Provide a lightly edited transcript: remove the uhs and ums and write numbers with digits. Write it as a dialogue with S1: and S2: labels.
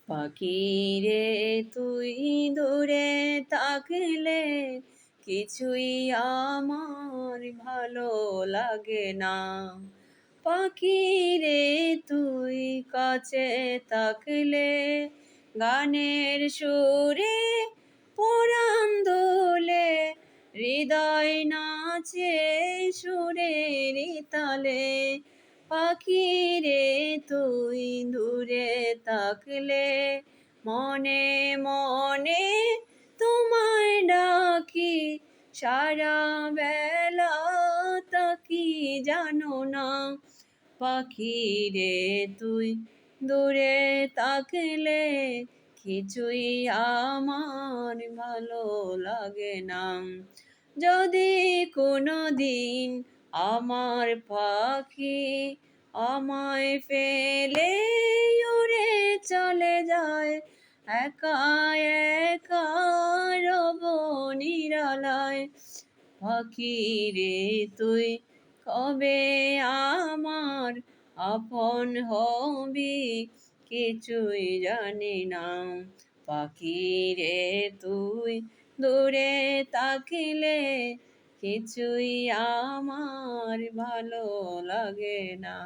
S1: পাখি রে তুই দূরে থাকলে কিছুই আমার ভালো লাগে না। পাখি রে তুই কাছে থাকলে গানের সুরে পরাণ দোলে, হৃদয় নাচে সুরের তালে। পাখি রে তুই দূরে থাকলে মনে মনে তোমায় ডাকি, সারা বেলা তাকি জানো না। পাখি রে তুই দূরে থাকলে কিছুই আমার ভালো লাগে না। যদি কোনো দিন আমার পাখি আমায় ফেলে উড়ে চলে যায়, একা একা রব নিরালায়। পাখি রে তুই কবে আমার আপন হবি কিছুই জানি না। পাখি রে তুই দূরে থাকিলে কিছুই আমার ভালো লাগে না।